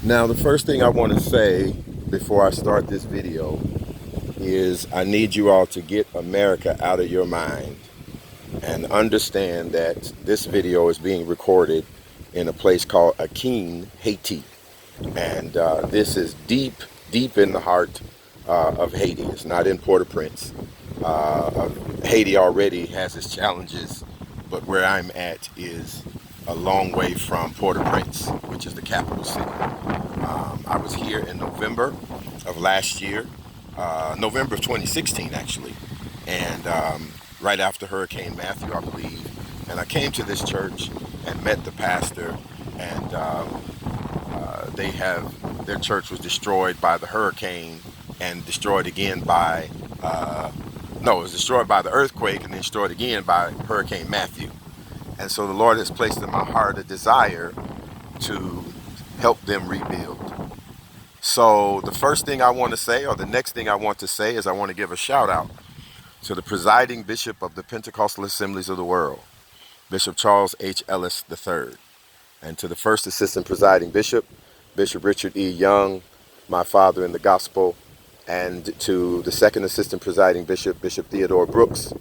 Now, the first thing I want to say before I start this video is I need you all to get America out of your mind and understand that this video is being recorded in a place called Akin, Haiti. And this is deep, deep in the heart of Haiti. It's not in Port-au-Prince. Haiti already has its challenges, but where I'm at is a long way from Port-au-Prince, which is the capital city. I was here in November of last year, November of 2016 actually, and right after Hurricane Matthew, I believe. And I came to this church and met the pastor, and their church was destroyed by the hurricane and destroyed again by no, it was destroyed by the earthquake and then destroyed again by Hurricane Matthew. And so the Lord has placed in my heart a desire to help them rebuild. So the first thing I want to say, or the next thing I want to say, is I want to give a shout out to the presiding bishop of the Pentecostal Assemblies of the World, Bishop Charles H. Ellis III, and to the first assistant presiding bishop, Bishop Richard E. Young, my father in the gospel, and to the second assistant presiding bishop, Bishop Theodore Brooks,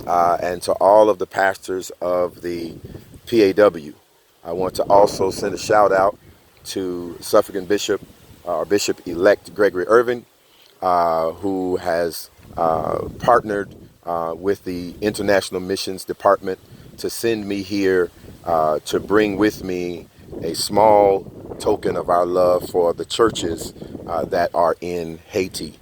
and to all of the pastors of the PAW. I want to also send a shout out to Suffragan Bishop, Bishop-elect Gregory Irving, who has partnered with the International Missions Department to send me here to bring with me a small token of our love for the churches that are in Haiti.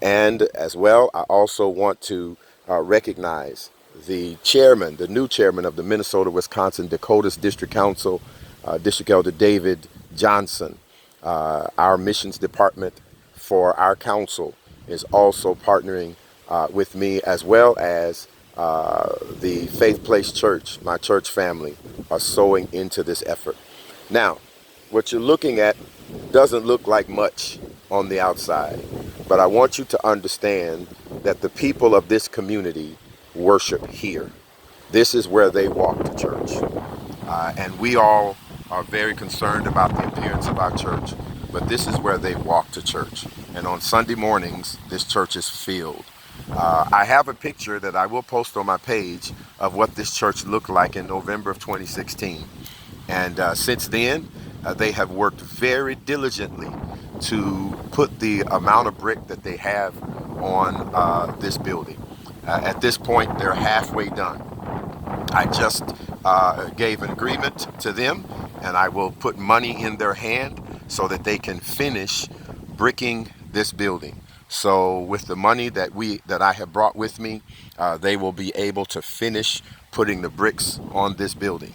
And as well, I also want to recognize the chairman, the new chairman of the Minnesota, Wisconsin, Dakotas District Council, District Elder David Johnson. Our missions department for our council is also partnering with me, as well as the Faith Place Church, my church family, are sowing into this effort. Now, what you're looking at doesn't look like much on the outside, but I want you to understand that the people of this community worship here. This is where they walk to church. And we all are very concerned about the appearance of our church, but this is where they walk to church. And on Sunday mornings, this church is filled. I have a picture that I will post on my page of what this church looked like in November of 2016. And since then, they have worked very diligently to put the amount of brick that they have on this building. At this point, they're halfway done. I just gave an agreement to them, and I will put money in their hand so that they can finish bricking this building. So with the money that I have brought with me, they will be able to finish putting the bricks on this building.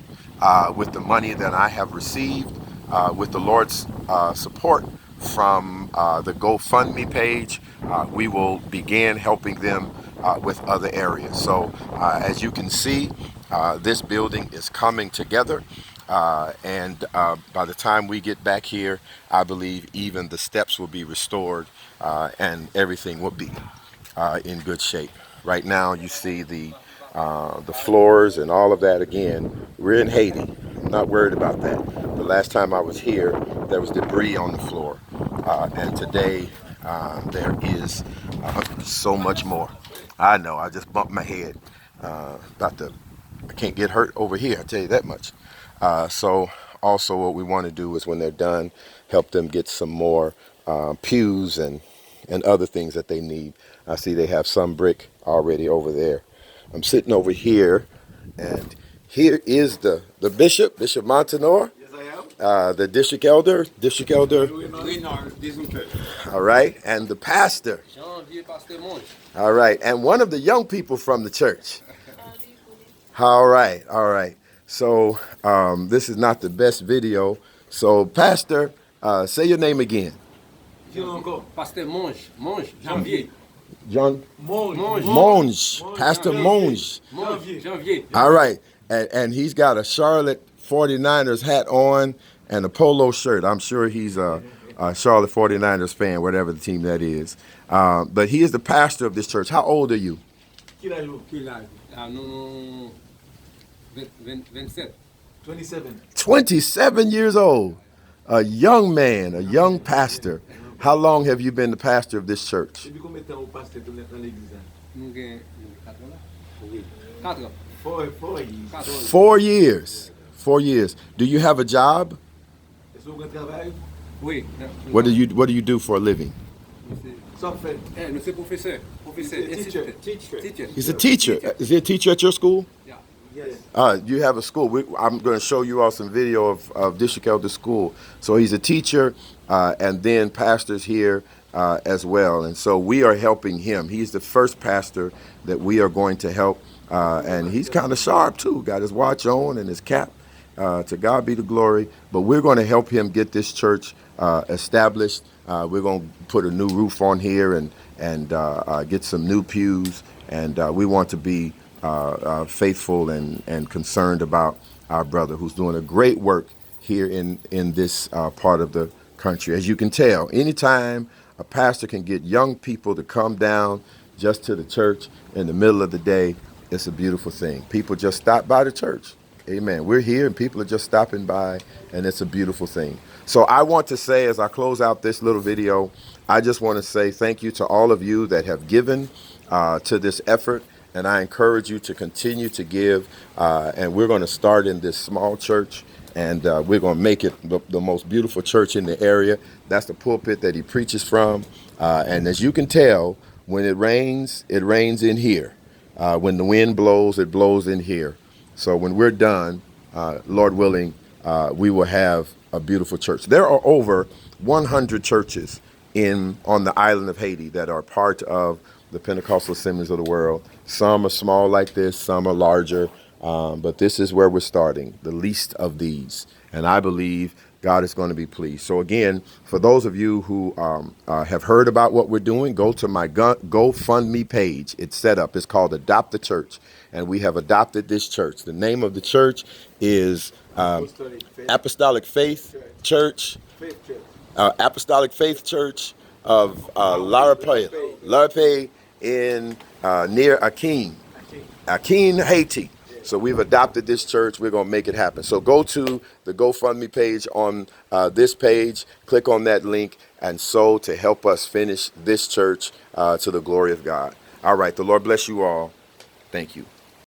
With the money that I have received, with the Lord's support from the GoFundMe page, we will begin helping them with other areas. So as you can see, this building is coming together. And by the time we get back here, I believe even the steps will be restored and everything will be in good shape. Right now, you see the floors and all of that. Again, we're in Haiti. I'm not worried about that. The last time I was here, there was debris on the floor. And today, there is so much more. I know, I just bumped my head. I can't get hurt over here, I tell you that much. So also what we want to do is when they're done, help them get some more pews and other things that they need. I see they have some brick already over there. I'm sitting over here, and here is the bishop, Bishop Montanor. Yes, I am. The district elder. All right, and the pastor. All right, and one of the young people from the church. All right, all right. So this is not the best video. So Pastor, say your name again. Pastor Monge, Janvier. John Monge. Monge, Pastor Monge. Janvier. All right, and he's got a Charlotte 49ers hat on and a polo shirt. I'm sure he's a Charlotte 49ers fan, whatever the team that is. But he is the pastor of this church. How old are you? No, 27. 27. 27 years old. A young man, a young pastor. How long have you been the pastor of this church? Depuis combien de temps vous passez dans l'église? Nous gagnons 4 ans là. Oui. 4 ans. 4 years. 4 years. 4 years. Do you have a job? Est-ce que vous travaillez? Oui. What do you do for a living? Sans fait. Nous sommes professeurs. Professeurs. Teacher. He's a teacher. Is he a teacher at your school? Yeah. Yes. You have a school. I'm going to show you all some video of District Elder School. So he's a teacher and then pastors here as well. And so we are helping him. He's the first pastor that we are going to help. And he's kind of sharp too. Got his watch on and his cap. To God be the glory. But we're going to help him get this church established. We're going to put a new roof on here and get some new pews. And we want to be faithful and concerned about our brother who's doing a great work here in this part of the country. As you can tell, anytime a pastor can get young people to come down just to the church in the middle of the day, it's a beautiful thing. People just stop by the church. Amen. We're here and people are just stopping by, and it's a beautiful thing. So I want to say, as I close out this little video, I just want to say thank you to all of you that have given to this effort. And I encourage you to continue to give. And we're going to start in this small church, and we're going to make it the most beautiful church in the area. That's the pulpit that he preaches from. And as you can tell, when it rains in here. When the wind blows, it blows in here. So when we're done, Lord willing, we will have a beautiful church. There are over 100 churches on the island of Haiti that are part of the Pentecostal Assemblies of the World. Some are small like this, some are larger, but this is where we're starting, the least of these. And I believe God is going to be pleased. So again, for those of you who have heard about what we're doing, go to my GoFundMe page. It's set up. It's called Adopt the Church. And we have adopted this church. The name of the church is Apostolic Faith Church. Apostolic Faith Church of Larape in near Akin, Haiti. So we've adopted this church. We're going to make it happen. So go to the GoFundMe page on this page, click on that link, and sow to help us finish this church to the glory of God. All right. The Lord bless you all. Thank you.